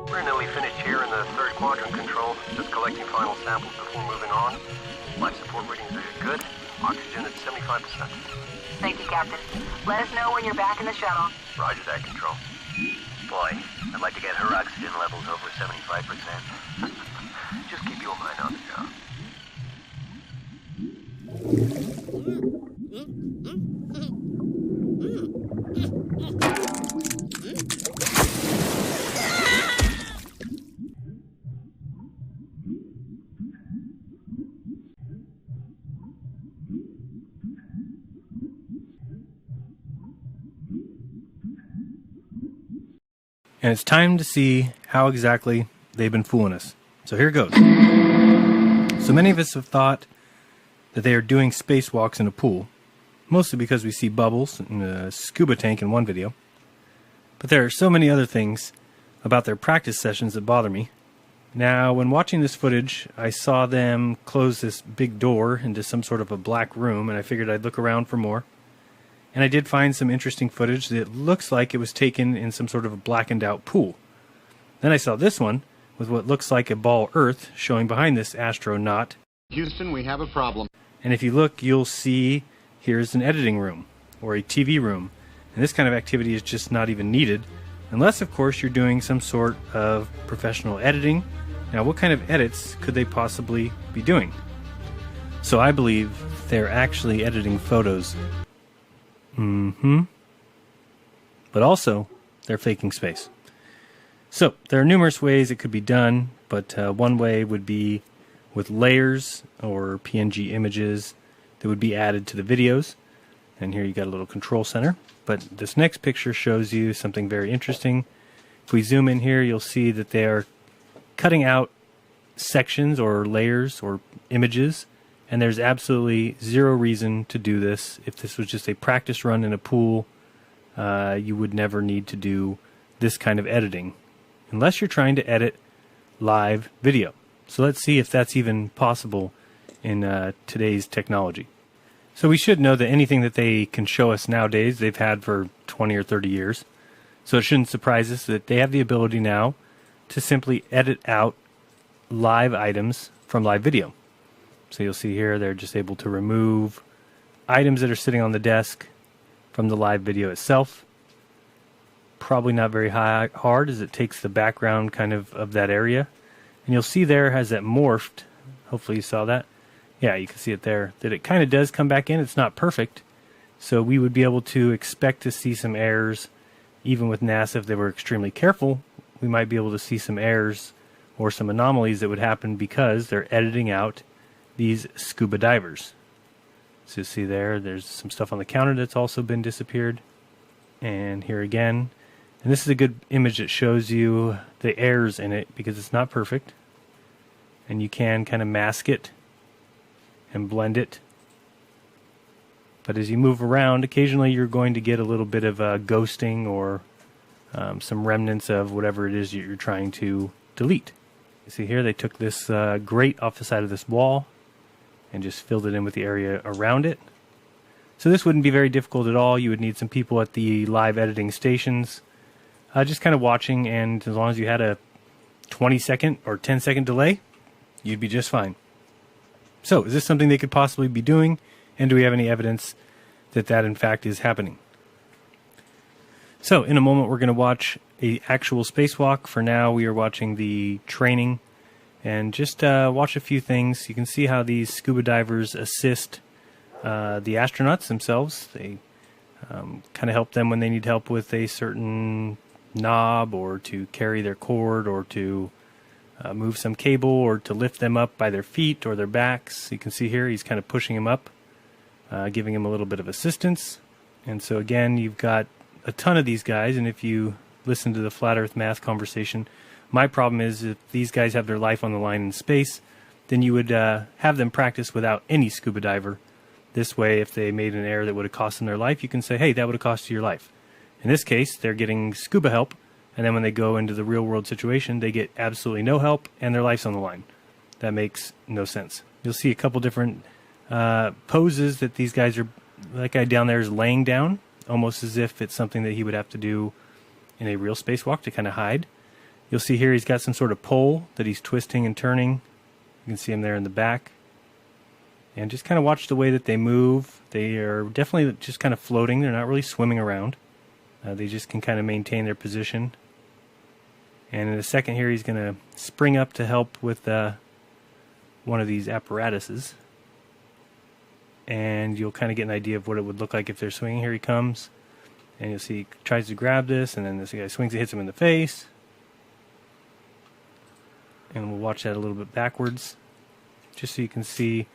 We're nearly finished here in the third quadrant, Control. Just collecting final samples before moving on. Life support readings are good. Oxygen at 75%. Thank you, Captain. Let us know when you're back in the shuttle. Roger that, Control. Boy, I'd like to get her oxygen levels over 75%. Just keep your mind on the job. And it's time to see how exactly they've been fooling us. So here goes. So many of us have thought that they are doing spacewalks in a pool, mostly because we see bubbles and a scuba tank in one video. But there are so many other things about their practice sessions that bother me. Now, when watching this footage, I saw them close this big door into some sort of a black room, and I figured I'd look around for more. And I did find some interesting footage that looks like it was taken in some sort of a blackened out pool. Then I saw this one with what looks like a ball Earth showing behind this astronaut. Houston, we have a problem. And if you look, you'll see here's an editing room or a TV room. And this kind of activity is just not even needed, unless, of course, you're doing some sort of professional editing. Now, what kind of edits could they possibly be doing? So I believe they're actually editing photos. But also, they're faking space. So, there are numerous ways it could be done, but one way would be with layers or PNG images that would be added to the videos. And here you got a little control center. But this next picture shows you something very interesting. If we zoom in here, you'll see that they are cutting out sections or layers or images. And there's absolutely zero reason to do this. If this was just a practice run in a pool, you would never need to do this kind of editing, unless you're trying to edit live video. So let's see if that's even possible in today's technology. So we should know that anything that they can show us nowadays, they've had for 20 or 30 years. So it shouldn't surprise us that they have the ability now to simply edit out live items from live video. So you'll see here they're just able to remove items that are sitting on the desk from the live video itself. Probably not very hard, as it takes the background kind of that area. And you'll see there has that morphed. Hopefully you saw that. Yeah, you can see it there, that it kind of does come back in. It's not perfect. So we would be able to expect to see some errors. Even with NASA, if they were extremely careful, we might be able to see some errors or some anomalies that would happen because they're editing out these scuba divers. So you see there's some stuff on the counter that's also been disappeared. And here again. And this is a good image that shows you the errors in it because it's not perfect. And you can kind of mask it and blend it. But as you move around, occasionally you're going to get a little bit of ghosting or some remnants of whatever it is you're trying to delete. You see here they took this grate off the side of this wall and just filled it in with the area around it. So this wouldn't be very difficult at all. You would need some people at the live editing stations just kind of watching, and as long as you had a 20-second or 10-second delay, you'd be just fine. So is this something they could possibly be doing, and do we have any evidence that that in fact is happening? So in a moment we're going to watch an actual spacewalk. For now we are watching the training. And just watch a few things. You can see how these scuba divers assist the astronauts themselves. They kind of help them when they need help with a certain knob, or to carry their cord, or to move some cable, or to lift them up by their feet or their backs. You can see here he's kind of pushing him up, giving him a little bit of assistance. And so again, you've got a ton of these guys, and if you listen to the Flat Earth Math conversation, my problem is if these guys have their life on the line in space, then you would have them practice without any scuba diver. This way, if they made an error that would have cost them their life, you can say, hey, that would have cost you your life. In this case, they're getting scuba help, and then when they go into the real-world situation, they get absolutely no help, and their life's on the line. That makes no sense. You'll see a couple different poses that these guys are, that guy down there is laying down, almost as if it's something that he would have to do in a real spacewalk to kind of hide. You'll see here he's got some sort of pole that he's twisting and turning. You can see him there in the back. And just kind of watch the way that they move. They are definitely just kind of floating. They're not really swimming around. They just can kind of maintain their position. And in a second here, he's going to spring up to help with one of these apparatuses. And you'll kind of get an idea of what it would look like if they're swinging. Here he comes. And you'll see he tries to grab this, and then this guy swings and hits him in the face. And we'll watch that a little bit backwards, just so you can see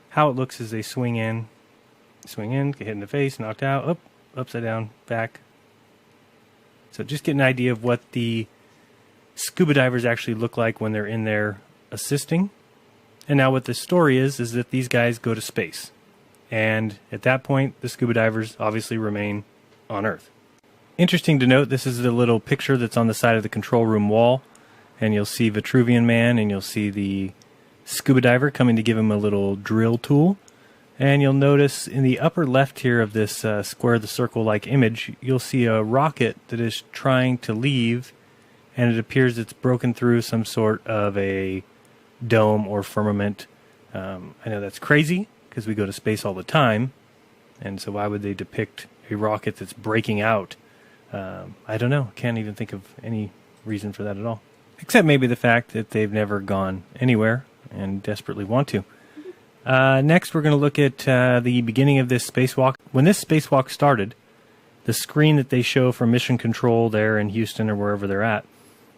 how it looks as they swing in, get hit in the face, knocked out, up, upside down, back. So just get an idea of what the scuba divers actually look like when they're in there assisting. And now what the story is that these guys go to space. And at that point, the scuba divers obviously remain on Earth. Interesting to note, this is the little picture that's on the side of the control room wall. And you'll see Vitruvian Man, and you'll see the scuba diver coming to give him a little drill tool. And you'll notice in the upper left here of this square the circle-like image, you'll see a rocket that is trying to leave, and it appears it's broken through some sort of a dome or firmament. I know that's crazy, because we go to space all the time, and so why would they depict a rocket that's breaking out? I don't know. Can't even think of any reason for that at all. Except maybe the fact that they've never gone anywhere and desperately want to. Next, we're going to look at the beginning of this spacewalk. When this spacewalk started, the screen that they show from Mission Control there in Houston or wherever they're at,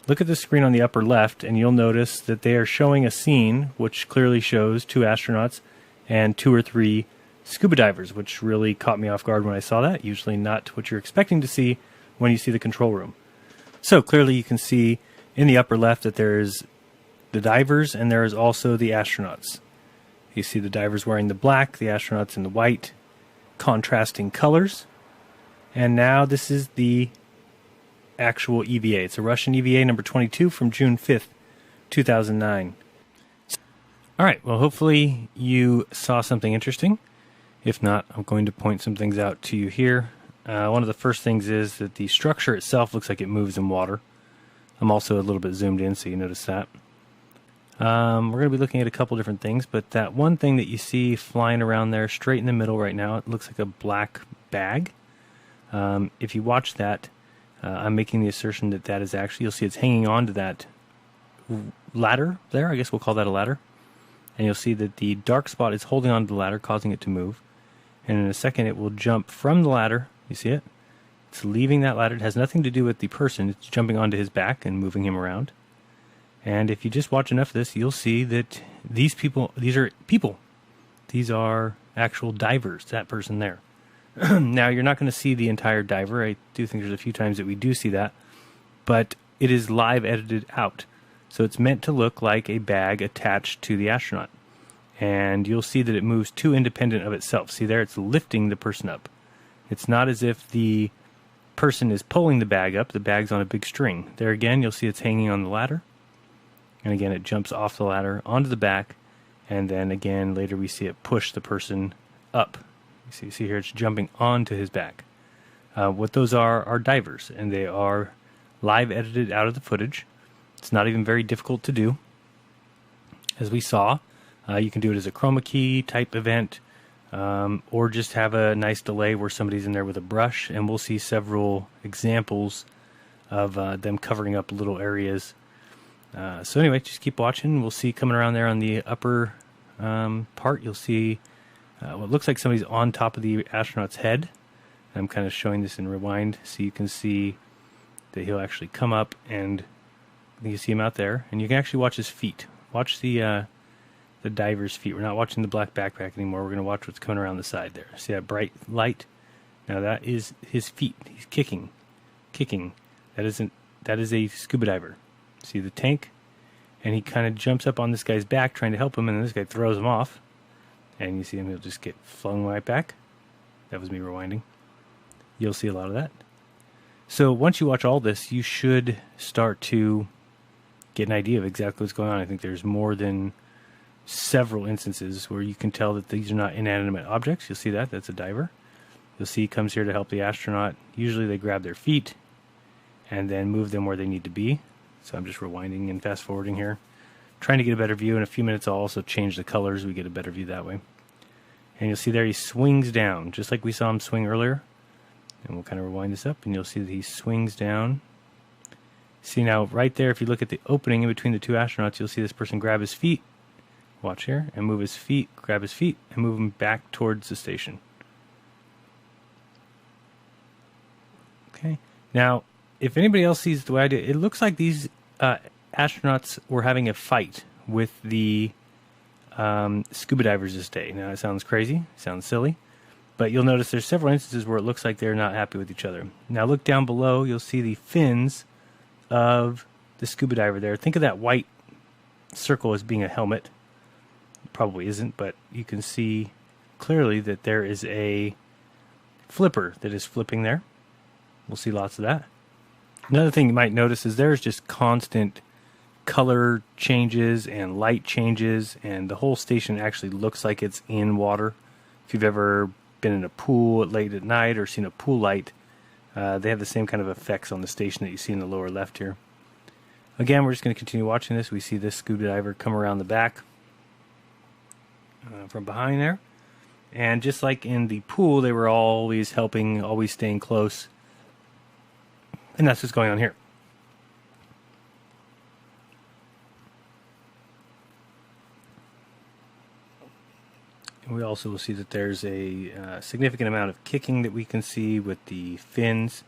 look at the screen on the upper left, and you'll notice that they are showing a scene which clearly shows 2 astronauts and 2 or 3 scuba divers, which really caught me off guard when I saw that. Usually not what you're expecting to see when you see the control room. So clearly you can see in the upper left that there's the divers, and there is also the astronauts. You see the divers wearing the black, the astronauts in the white, contrasting colors. And now this is the actual EVA. It's a Russian EVA number 22 from June 5th, 2009. All right, well, hopefully you saw something interesting. If not, I'm going to point some things out to you here. One of the first things is that the structure itself looks like it moves in water. I'm also a little bit zoomed in, so you notice that. We're going to be looking at a couple different things, but that one thing that you see flying around there straight in the middle right now, it looks like a black bag. If you watch that, I'm making the assertion that that is actually, you'll see it's hanging on to that ladder there. I guess we'll call that a ladder. And you'll see that the dark spot is holding on to the ladder, causing it to move. And in a second, it will jump from the ladder. You see it? It's leaving that ladder. It has nothing to do with the person. It's jumping onto his back and moving him around. And if you just watch enough of this, you'll see that these are people. These are actual divers, that person there. Now, you're not going to see the entire diver. I do think there's a few times that we do see that. But it is live edited out. So it's meant to look like a bag attached to the astronaut. And you'll see that it moves too independent of itself. See there, it's lifting the person up. It's not as if the person is pulling the bag up. The bag's on a big string. There again, you'll see it's hanging on the ladder. And again, it jumps off the ladder onto the back. And then again, later we see it push the person up. You see here, it's jumping onto his back. What those are divers. And they are live edited out of the footage. It's not even very difficult to do. As we saw, you can do it as a chroma key type event. Or just have a nice delay where somebody's in there with a brush, and we'll see several examples of them covering up little areas. So anyway, just keep watching. We'll see coming around there on the upper part, you'll see what looks like somebody's on top of the astronaut's head. I'm kind of showing this in rewind so you can see that he'll actually come up, and you see him out there, and you can actually watch his feet. Watch the diver's feet. We're not watching the black backpack anymore. We're going to watch what's coming around the side there. See that bright light? Now that is his feet. He's kicking. That is a scuba diver. See the tank? and he kind of jumps up on this guy's back trying to help him, and then this guy throws him off. And you see him, he'll just get flung right back. That was me rewinding. You'll see a lot of that. So once you watch all this, you should start to get an idea of exactly what's going on. I think there's more than several instances where you can tell that these are not inanimate objects. You'll see that. That's a diver. You'll see he comes here to help the astronaut. Usually they grab their feet and then move them where they need to be. So I'm just rewinding and fast forwarding here, trying to get a better view. In a few minutes I'll also change the colors. We get a better view that way. And you'll see there he swings down, just like we saw him swing earlier. And we'll kind of rewind this up, and you'll see that he swings down. See now, right there, if you look at the opening in between the two astronauts, you'll see this person grab his feet, watch here, and move his feet, grab his feet, and move them back towards the station. Okay. Now, if anybody else sees the way I do, it looks like these astronauts were having a fight with the scuba divers this day. Now, it sounds crazy, sounds silly, but you'll notice there's several instances where it looks like they're not happy with each other. Now, look down below, you'll see the fins of the scuba diver there. Think of that white circle as being a helmet. It probably isn't, but you can see clearly that there is a flipper that is flipping there. We'll see lots of that. Another thing you might notice is there's just constant color changes and light changes, and the whole station actually looks like it's in water. If you've ever been in a pool late at night or seen a pool light, they have the same kind of effects on the station that you see in the lower left here. Again, we're just going to continue watching this. We see this scuba diver come around the back from behind there. And just like in the pool, they were always helping, always staying close. And that's what's going on here. And we also will see that there's a significant amount of kicking that we can see with the fins.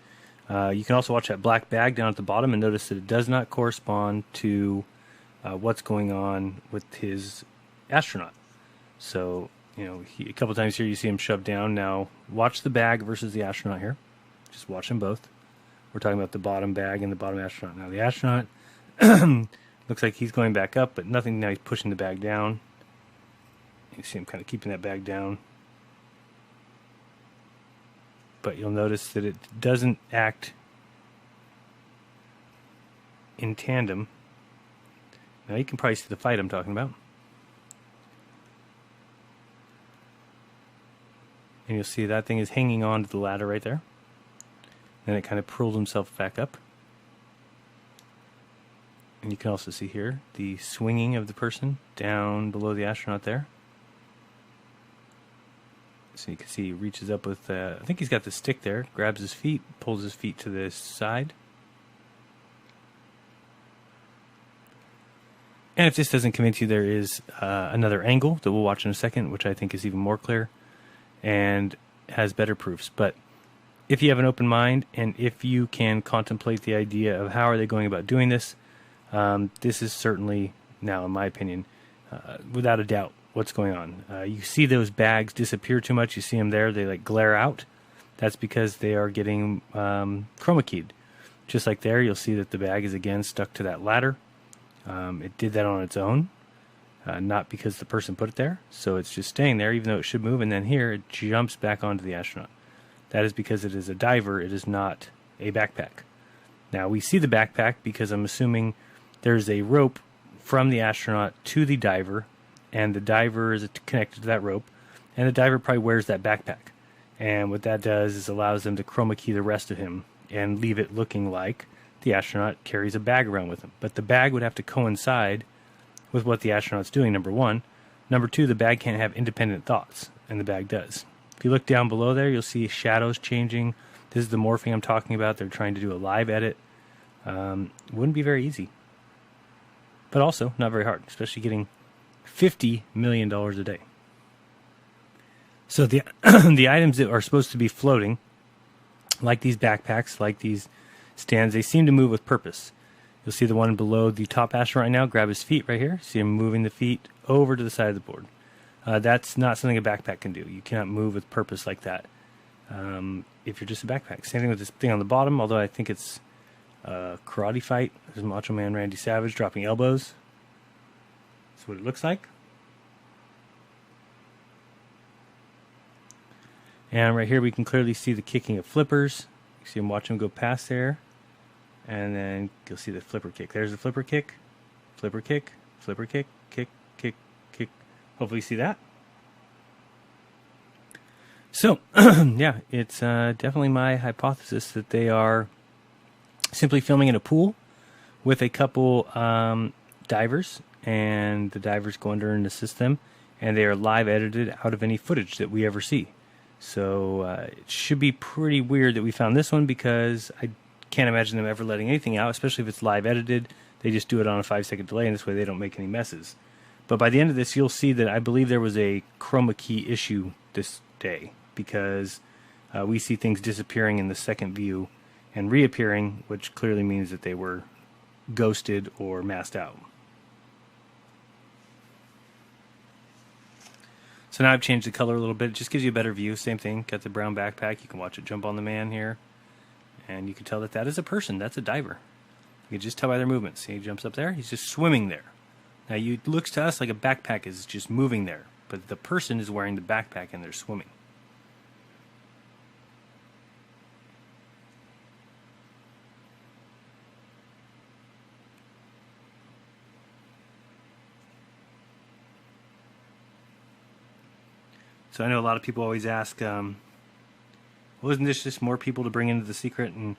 You can also watch that black bag down at the bottom and notice that it does not correspond to what's going on with his astronaut. So, you know, a couple times here you see him shoved down. Now, watch the bag versus the astronaut here. Just watch them both. We're talking about the bottom bag and the bottom astronaut. Now, the astronaut looks like he's going back up, but nothing. Now he's pushing the bag down. You see him kind of keeping that bag down. But you'll notice that it doesn't act in tandem. Now you can probably see the fight I'm talking about. And you'll see that thing is hanging on to the ladder right there. Then it kind of pulled himself back up. And you can also see here the swinging of the person down below the astronaut there. So you can see he reaches up with, I think he's got the stick there, grabs his feet, pulls his feet to the side. And if this doesn't convince you, there is another angle that we'll watch in a second, which I think is even more clear and has better proofs. But if you have an open mind and if you can contemplate the idea of how are they going about doing this, this is certainly, now in my opinion, without a doubt, what's going on. You see those bags disappear too much. You see them there. They like glare out. That's because they are getting chroma keyed. Just like there, you'll see that the bag is again stuck to that ladder. It did that on its own, not because the person put it there. So it's just staying there, even though it should move. And then here, it jumps back onto the astronaut. That is because it is a diver. It is not a backpack. Now, we see the backpack because I'm assuming there's a rope from the astronaut to the diver, and the diver is connected to that rope, and the diver probably wears that backpack. And what that does is allows them to chroma key the rest of him and leave it looking like the astronaut carries a bag around with him. But the bag would have to coincide with what the astronaut's doing, number one. Number two, the bag can't have independent thoughts, and the bag does. If you look down below there, you'll see shadows changing. This is the morphing I'm talking about. They're trying to do a live edit. Wouldn't be very easy. But also not very hard, especially getting $50 million a day. So the the items that are supposed to be floating, like these backpacks, like these stands, they seem to move with purpose. You'll see the one below the top astronaut right now grab his feet right here. See him moving the feet over to the side of the board. That's not something a backpack can do. You cannot move with purpose like that if you're just a backpack. Same thing with this thing on the bottom, although I think it's a karate fight. There's Macho Man Randy Savage dropping elbows. That's what it looks like. And right here we can clearly see the kicking of flippers. You see him watch him go past there. And then you'll see the flipper kick. There's the flipper kick, flipper kick, flipper kick, kick, kick, kick. Hopefully you see that. So, yeah, it's definitely my hypothesis that they are simply filming in a pool with a couple divers, and the divers go under and assist them, and they are live edited out of any footage that we ever see. So it should be pretty weird that we found this one, because I can't imagine them ever letting anything out, especially if it's live edited. They just do it on a 5-second delay, and this way they don't make any messes. But by the end of this, you'll see that I believe there was a chroma key issue this day, because we see things disappearing in the second view and reappearing, which clearly means that they were ghosted or masked out. So now I've changed the color a little bit. It just gives you a better view. Same thing. Got the brown backpack. You can watch it jump on the man here. And you can tell that that is a person. That's a diver. You can just tell by their movements. See, he jumps up there. He's just swimming there. Now, it looks to us like a backpack is just moving there. But the person is wearing the backpack and they're swimming. So I know a lot of people always ask, well, isn't this just more people to bring into the secret? And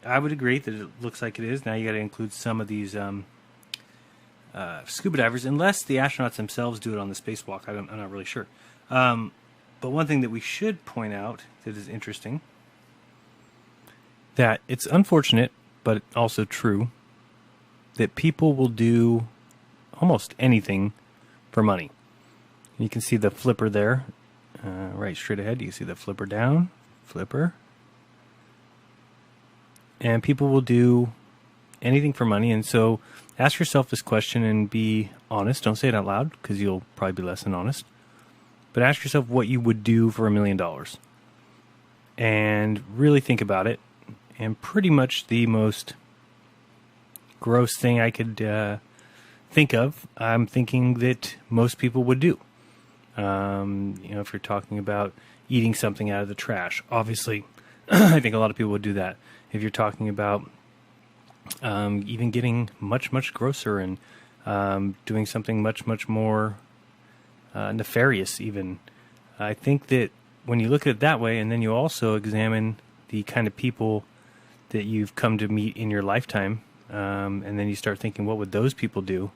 I would agree that it looks like it is. Now you got to include some of these scuba divers, unless the astronauts themselves do it on the spacewalk. I'm not really sure. But one thing that we should point out that is interesting, that it's unfortunate, but also true, that people will do almost anything for money. You can see the flipper there. Right straight ahead, you can see the flipper down, flipper. And people will do anything for money. And so ask yourself this question and be honest. Don't say it out loud, because you'll probably be less than honest. But ask yourself what you would do for $1 million. And really think about it. And pretty much the most gross thing I could think of, I'm thinking that most people would do. You know, if you're talking about eating something out of the trash, obviously, I think a lot of people would do that. If you're talking about even getting much, much grosser and doing something much, much more nefarious even, I think that when you look at it that way, and then you also examine the kind of people that you've come to meet in your lifetime, and then you start thinking, what would those people do?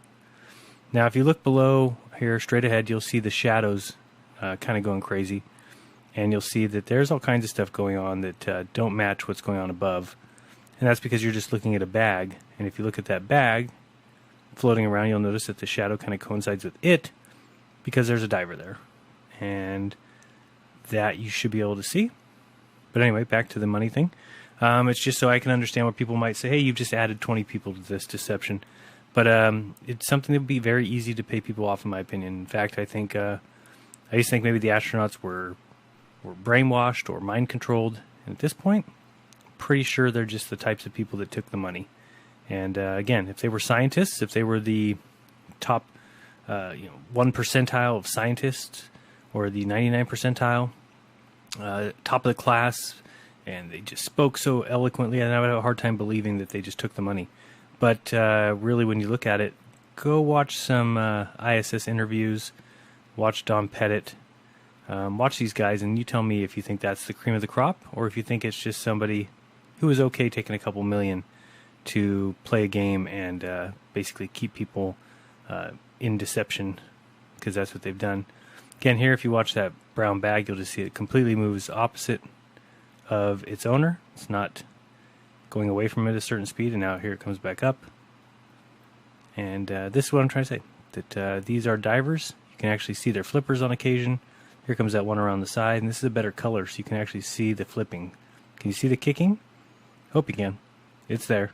Now, if you look below here, straight ahead, you'll see the shadows kind of going crazy. And you'll see that there's all kinds of stuff going on that don't match what's going on above. And that's because you're just looking at a bag. And if you look at that bag floating around, you'll notice that the shadow kind of coincides with it, because there's a diver there. And that you should be able to see. But anyway, back to the money thing. It's just so I can understand what people might say, hey, you've just added 20 people to this deception. But it's something that would be very easy to pay people off, in my opinion. In fact, I think I used to think maybe the astronauts were brainwashed or mind controlled. And at this point, I'm pretty sure they're just the types of people that took the money. And again, if they were scientists, if they were the top 1 percentile of scientists, or the 99 percentile, top of the class, and they just spoke so eloquently, and I would have a hard time believing that they just took the money. But really, when you look at it, go watch some ISS interviews, watch Don Pettit, watch these guys, and you tell me if you think that's the cream of the crop, or if you think it's just somebody who is okay taking a couple million to play a game and basically keep people in deception, because that's what they've done. Again, here, if you watch that brown bag, you'll just see it completely moves opposite of its owner. It's not going away from it at a certain speed, and now here it comes back up. And this is what I'm trying to say, that these are divers. You can actually see their flippers on occasion. Here comes that one around the side, and this is a better color, so you can actually see the flipping. Can you see the kicking? Hope you can. It's there.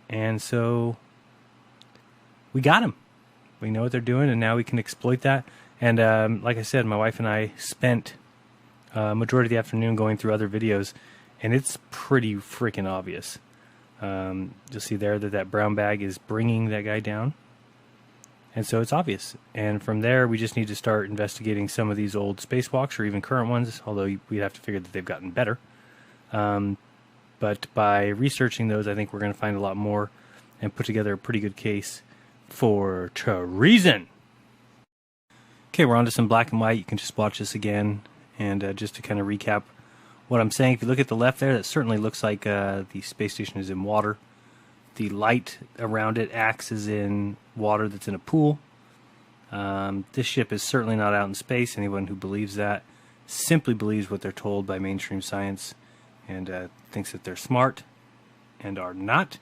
And so we got them. We know what they're doing, and now we can exploit that. And like I said, my wife and I spent majority of the afternoon going through other videos, and it's pretty freaking obvious. You'll see there that brown bag is bringing that guy down. And so it's obvious. And from there, we just need to start investigating some of these old spacewalks or even current ones, although we'd have to figure that they've gotten better. But by researching those, I think we're going to find a lot more and put together a pretty good case for treason. Okay, we're on to some black and white. You can just watch this again. And just to kind of recap what I'm saying, if you look at the left there, that certainly looks like the space station is in water. The light around it acts as in water that's in a pool. This ship is certainly not out in space. Anyone who believes that simply believes what they're told by mainstream science and thinks that they're smart and are not,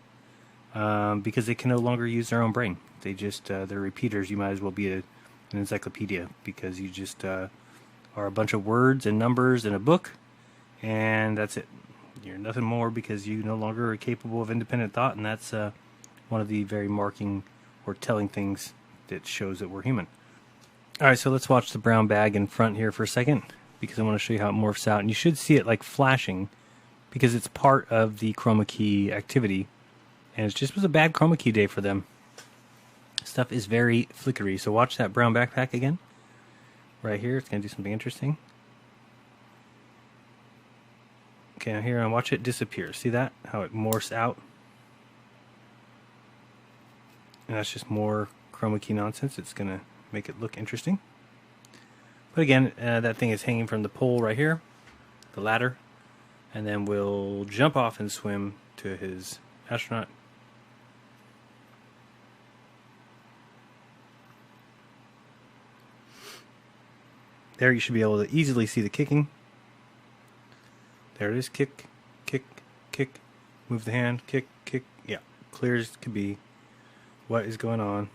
because they can no longer use their own brain. They just, they're repeaters. You might as well be an encyclopedia, because you just are a bunch of words and numbers in a book, and that's it. You're nothing more, because you no longer are capable of independent thought, and that's one of the very marking or telling things that shows that we're human. Alright, so let's watch the brown bag in front here for a second, because I want to show you how it morphs out, and you should see it like flashing, because it's part of the chroma key activity, and it just was a bad chroma key day for them. Stuff is very flickery, so watch that brown backpack again. Right here, it's going to do something interesting. Okay, now here, and watch it disappear. See that? How it morphs out? And that's just more chroma key nonsense. It's going to make it look interesting. But again, that thing is hanging from the pole right here, the ladder. And then we'll jump off and swim to his astronaut. There you should be able to easily see the kicking. There it is. Kick, kick, kick. Move the hand. Kick, kick. Yeah, clear as could be what is going on.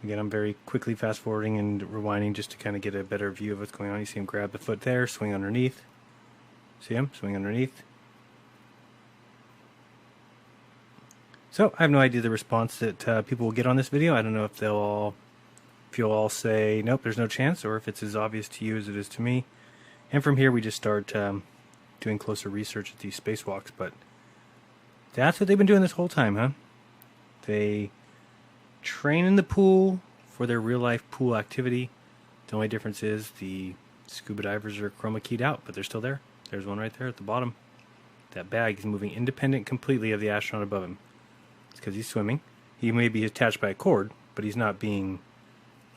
Again, I'm very quickly fast forwarding and rewinding just to kind of get a better view of what's going on. You see him grab the foot there, swing underneath. See him? Swing underneath. So, I have no idea the response that people will get on this video. I don't know if you'll all say, nope, there's no chance, or if it's as obvious to you as it is to me. And from here, we just start doing closer research at these spacewalks. But that's what they've been doing this whole time, huh? They train in the pool for their real-life pool activity. The only difference is the scuba divers are chroma keyed out, but they're still there. There's one right there at the bottom. That bag is moving independent completely of the astronaut above him. It's because he's swimming. He may be attached by a cord, but he's not being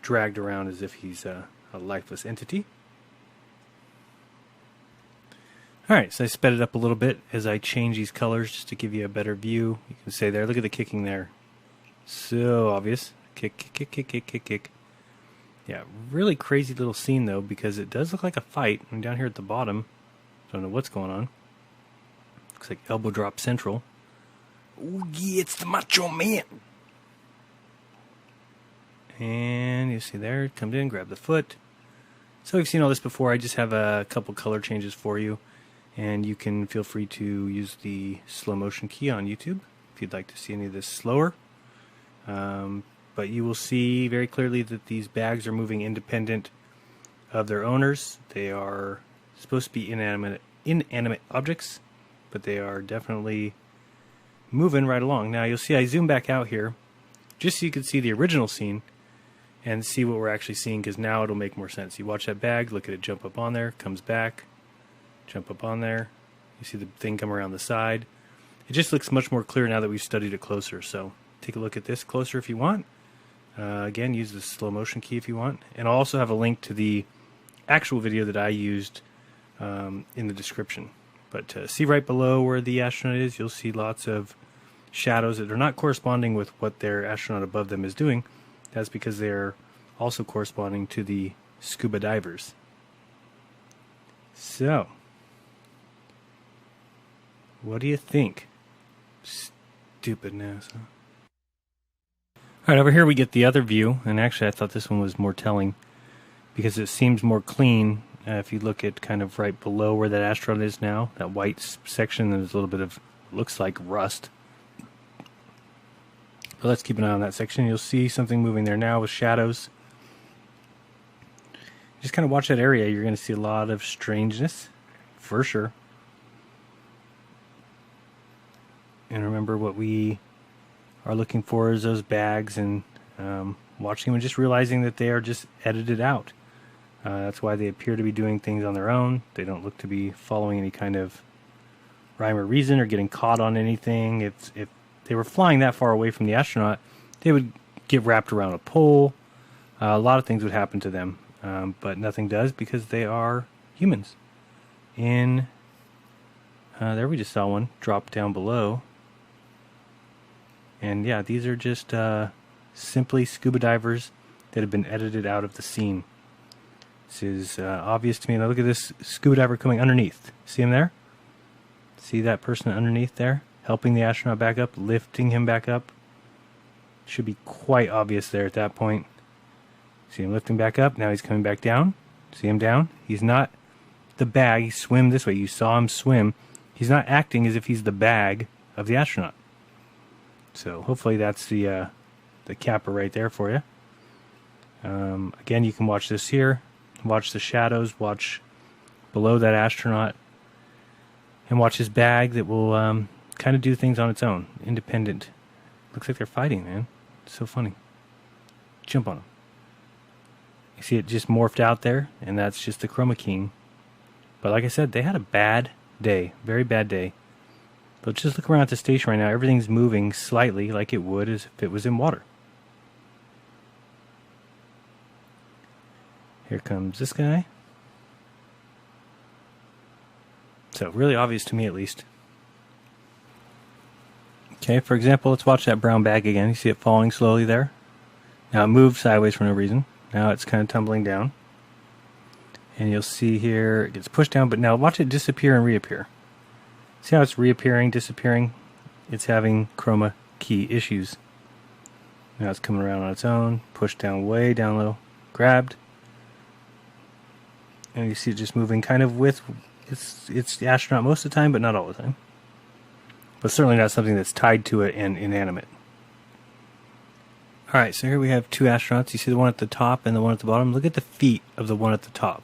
dragged around as if he's a lifeless entity. Alright, so I sped it up a little bit as I change these colors just to give you a better view. You can say there, look at the kicking there. So obvious. Kick, kick, kick, kick, kick, kick, kick. Yeah, really crazy little scene though, because it does look like a fight. And down here at the bottom, don't know what's going on. Looks like elbow drop central. Oh yeah, it's the Macho Man. And you see there, it comes in, grab the foot. So we've seen all this before. I just have a couple color changes for you. And you can feel free to use the slow motion key on YouTube if you'd like to see any of this slower. But you will see very clearly that these bags are moving independent of their owners. They are supposed to be inanimate objects, but they are definitely moving right along. Now you'll see I zoom back out here just so you can see the original scene and see what we're actually seeing, because now it'll make more sense. You watch that bag, look at it jump up on there, comes back, jump up on there. You see the thing come around the side. It just looks much more clear now that we've studied it closer. So take a look at this closer if you want. Again, use the slow motion key if you want. And I'll also have a link to the actual video that I used in the description. But see right below where the astronaut is, you'll see lots of shadows that are not corresponding with what their astronaut above them is doing. That's because they're also corresponding to the scuba divers. So, what do you think? Stupid NASA. Alright, over here we get the other view, and actually I thought this one was more telling because it seems more clean. If you look at kind of right below where that astronaut is now, that white section, there's a little bit of, looks like rust. But let's keep an eye on that section. You'll see something moving there now with shadows. Just kind of watch that area. You're going to see a lot of strangeness, for sure. And remember, what we are looking for is those bags and watching them and just realizing that they are just edited out. That's why they appear to be doing things on their own. They don't look to be following any kind of rhyme or reason or getting caught on anything. If they were flying that far away from the astronaut, they would get wrapped around a pole. A lot of things would happen to them, but nothing does because they are humans. There we just saw one drop down below. And yeah, these are just simply scuba divers that have been edited out of the scene. This is obvious to me. Now look at this scuba diver coming underneath. See him there? See that person underneath there? Helping the astronaut back up, lifting him back up. Should be quite obvious there at that point. See him lifting back up. Now he's coming back down. See him down? He's not the bag. He swam this way. You saw him swim. He's not acting as if he's the bag of the astronaut. So hopefully that's the capper right there for you. Again, you can watch this here. Watch the shadows. Watch below that astronaut. And watch his bag that will kind of do things on its own. Independent. Looks like they're fighting, man. It's so funny. Jump on them. You see it just morphed out there, and that's just the chroma keying. But like I said, they had a bad day. Very bad day. But just look around at the station right now. Everything's moving slightly like it would as if it was in water. Here comes this guy. So really obvious to me at least. Okay, for example, let's watch that brown bag again. You see it falling slowly there? Now it moved sideways for no reason. Now it's kind of tumbling down. And you'll see here it gets pushed down, but now watch it disappear and reappear. See how it's reappearing, disappearing? It's having chroma key issues. Now it's coming around on its own, pushed down way down low, grabbed. And you see it just moving kind of with it's the astronaut most of the time, but not all the time. But certainly not something that's tied to it and inanimate. Alright, so here we have two astronauts. You see the one at the top and the one at the bottom. Look at the feet of the one at the top.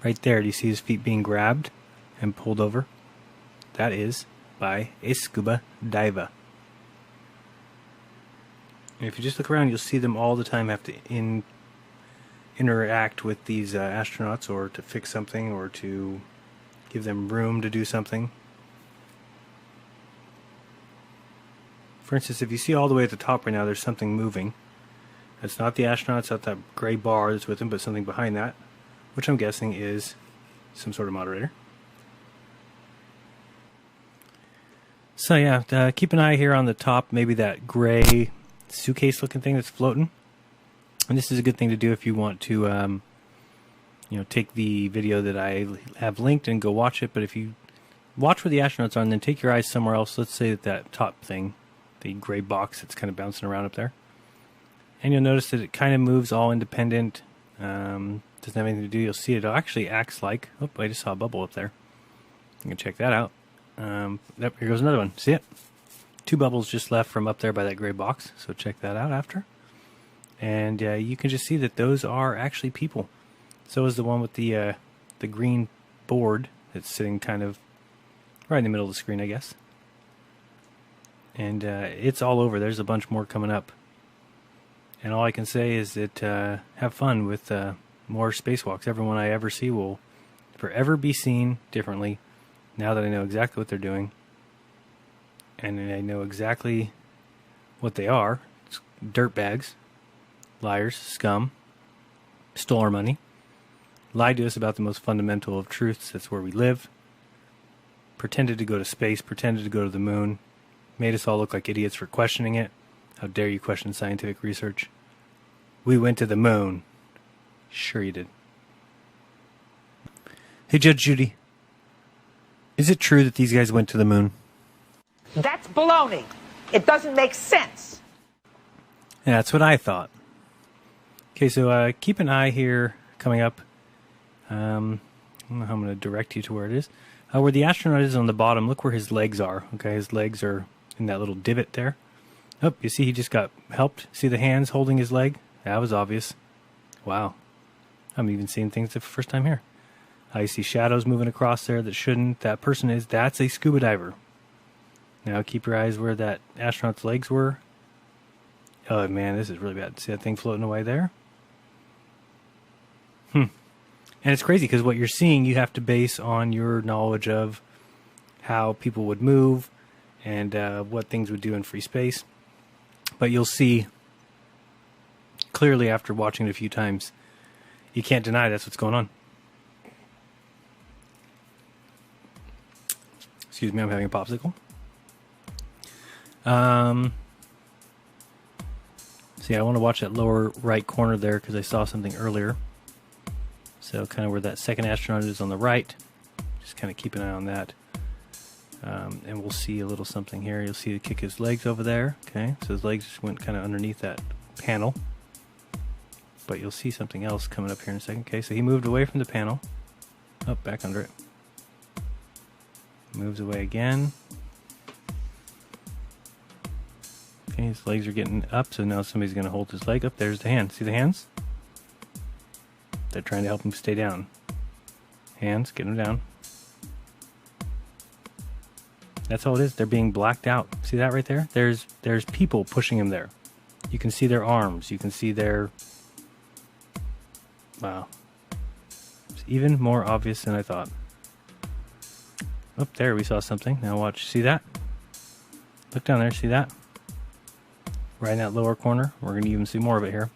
Right there, do you see his feet being grabbed and pulled over? That is by a scuba diver. And if you just look around, you'll see them all the time have to interact with these astronauts, or to fix something, or to give them room to do something. For instance, if you see all the way at the top right now, there's something moving. That's not the astronauts, not that gray bar that's with them, but something behind that, which I'm guessing is some sort of moderator. So yeah, keep an eye here on the top, maybe that gray suitcase looking thing that's floating. And this is a good thing to do if you want to take the video that I have linked and go watch it. But if you watch where the astronauts are and then take your eyes somewhere else, let's say that top thing, the gray box that's kind of bouncing around up there. And you'll notice that it kind of moves all independent. Doesn't have anything to do. You'll see it actually acts like... Oh, I just saw a bubble up there. You can check that out. Yep, here goes another one. See it? Two bubbles just left from up there by that gray box. So check that out after. And you can just see that those are actually people. So is the one with the green board that's sitting kind of right in the middle of the screen, I guess. And it's all over. There's a bunch more coming up. And all I can say is that have fun with more spacewalks. Everyone I ever see will forever be seen differently now that I know exactly what they're doing. And I know exactly what they are. It's dirtbags, liars, scum, stole our money, lied to us about the most fundamental of truths. That's where we live. Pretended to go to space, pretended to go to the moon, made us all look like idiots for questioning it. How dare you question scientific research? We went to the moon. Sure you did. Hey, Judge Judy. Is it true that these guys went to the moon? That's baloney. It doesn't make sense. Yeah, that's what I thought. Okay, so keep an eye here coming up. I don't know how I'm going to direct you to where it is. Where the astronaut is on the bottom, look where his legs are. Okay, his legs are in that little divot there. Oh, you see he just got helped? See the hands holding his leg? That was obvious. Wow. I'm even seeing things the first time here. I see shadows moving across there that shouldn't. That person that's a scuba diver. Now keep your eyes where that astronaut's legs were. Oh man, this is really bad. See that thing floating away there? And it's crazy because what you're seeing, you have to base on your knowledge of how people would move and what things would do in free space. But you'll see clearly after watching it a few times, you can't deny that's what's going on. Excuse me, I'm having a popsicle. See, I want to watch that lower right corner there because I saw something earlier. So kind of where that second astronaut is on the right. Just kind of keep an eye on that. And we'll see a little something here. You'll see it kick his legs over there. Okay, so his legs just went kind of underneath that panel. But you'll see something else coming up here in a second. Okay, so he moved away from the panel. Oh, back under it. Moves away again. Okay, his legs are getting up, so now somebody's going to hold his leg up. There's the hand. See the hands? They're trying to help him stay down. Hands, get him down. That's all it is. They're being blacked out. See that right there? There's people pushing him there. You can see their arms. You can see their... Wow. It's even more obvious than I thought. Up there we saw something. Now watch. See that? Look down there. See that? Right in that lower corner. We're going to even see more of it here.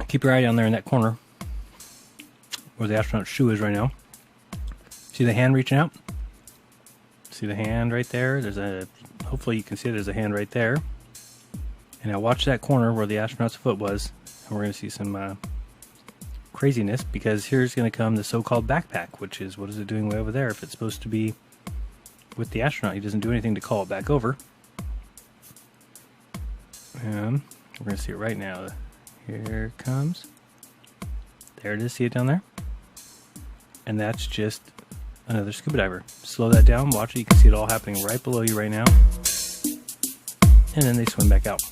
Keep your eye down there in that corner where the astronaut's shoe is right now. See the hand reaching out? See the hand right there? Hopefully you can see there's a hand right there. And now watch that corner where the astronaut's foot was. And we're going to see some craziness because here's going to come the so-called backpack, which is, what is it doing way over there? If it's supposed to be with the astronaut, he doesn't do anything to call it back over. And we're going to see it right now. Here it comes. There it is. See it down there? And that's just another scuba diver. Slow that down. Watch it. You can see it all happening right below you right now. And then they swim back out.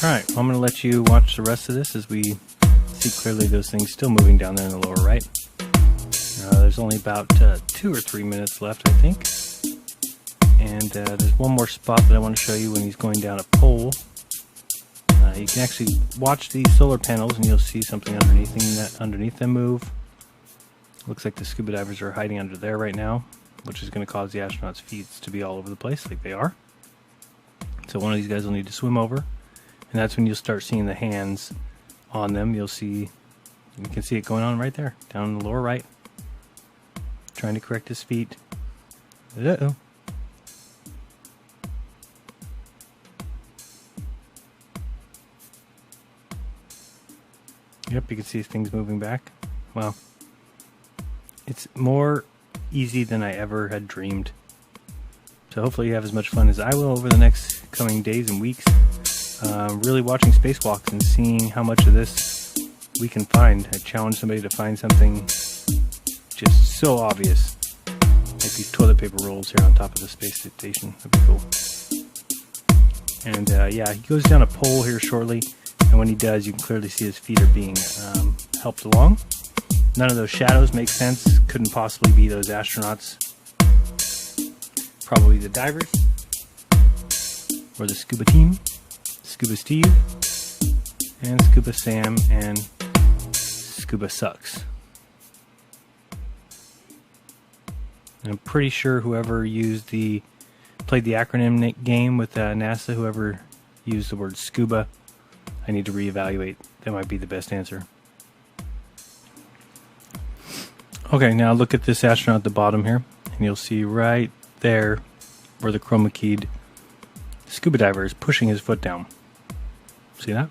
Alright, well, I'm going to let you watch the rest of this as we see clearly those things still moving down there in the lower right. There's only about 2 or 3 minutes left, I think. And there's one more spot that I want to show you when he's going down a pole. You can actually watch these solar panels and you'll see something underneath them move. Looks like the scuba divers are hiding under there right now, which is going to cause the astronauts' feet to be all over the place like they are. So one of these guys will need to swim over. And that's when you'll start seeing the hands on them. You can see it going on right there, down in the lower right. Trying to correct his feet. Uh-oh. Yep, you can see things moving back. Wow. It's more easy than I ever had dreamed. So hopefully you have as much fun as I will over the next coming days and weeks. Really watching spacewalks and seeing how much of this we can find. I challenge somebody to find something just so obvious, like these toilet paper rolls here on top of the space station. That'd be cool. And yeah, he goes down a pole here shortly, and when he does, you can clearly see his feet are being helped along. None of those shadows make sense. Couldn't possibly be those astronauts. Probably the divers or the scuba team. Scuba Steve, and Scuba Sam, and Scuba Sucks. And I'm pretty sure whoever played the acronym game with NASA, whoever used the word scuba, I need to reevaluate. That might be the best answer. Okay, now look at this astronaut at the bottom here, and you'll see right there where the chroma keyed scuba diver is pushing his foot down. See that?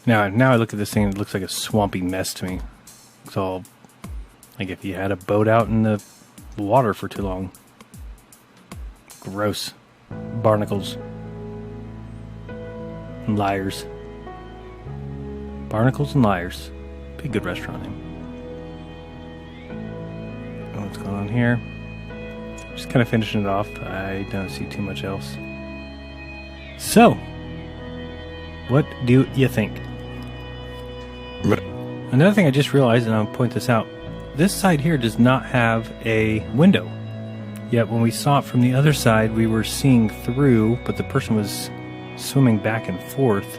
Now I look at this thing, it looks like a swampy mess to me. It's all like if you had a boat out in the water for too long. Gross. Barnacles. And liars. Barnacles and Liars. Be a good restaurant name. What's going on here? Just kind of finishing it off. I don't see too much else. So, what do you think? Another thing I just realized, and I'll point this out, this side here does not have a window. Yet when we saw it from the other side, we were seeing through, but the person was swimming back and forth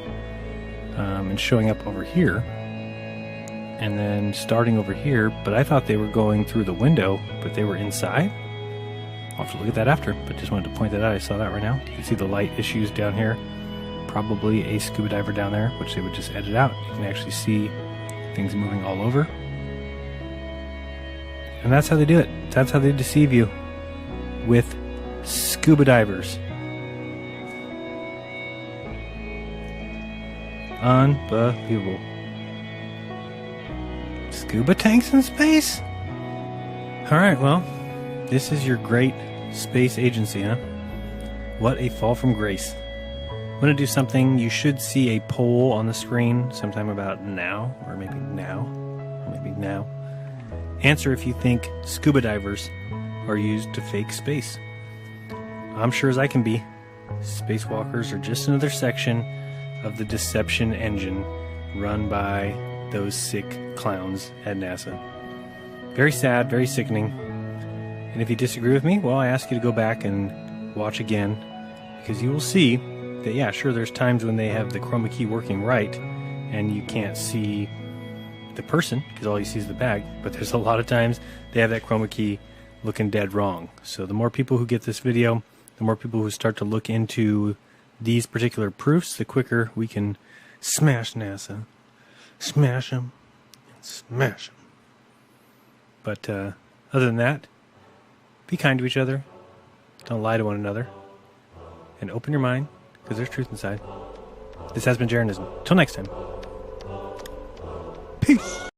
and showing up over here. And then starting over here, but I thought they were going through the window, but they were inside. I'll have to look at that after, but just wanted to point that out. I saw that right now. You can see the light issues down here. Probably a scuba diver down there, which they would just edit out. You can actually see things moving all over. And that's how they do it. That's how they deceive you with scuba divers. Unbelievable. Scuba tanks in space? Alright, well, this is your great space agency, huh? What a fall from grace. I'm going to do something. You should see a poll on the screen sometime about now, or maybe now, Answer if you think scuba divers are used to fake space. I'm sure as I can be. Spacewalkers are just another section of the deception engine run by those sick clowns at NASA. Very sad, very sickening. And if you disagree with me, well, I ask you to go back and watch again, because you will see that, yeah, sure, there's times when they have the chroma key working right and you can't see the person because all you see is the bag, but there's a lot of times they have that chroma key looking dead wrong. So the more people who get this video, the more people who start to look into these particular proofs, the quicker we can smash NASA. Smash them and smash them. But other than that, be kind to each other. Don't lie to one another. And open your mind, because there's truth inside. This has been Jeranism. Till next time. Peace.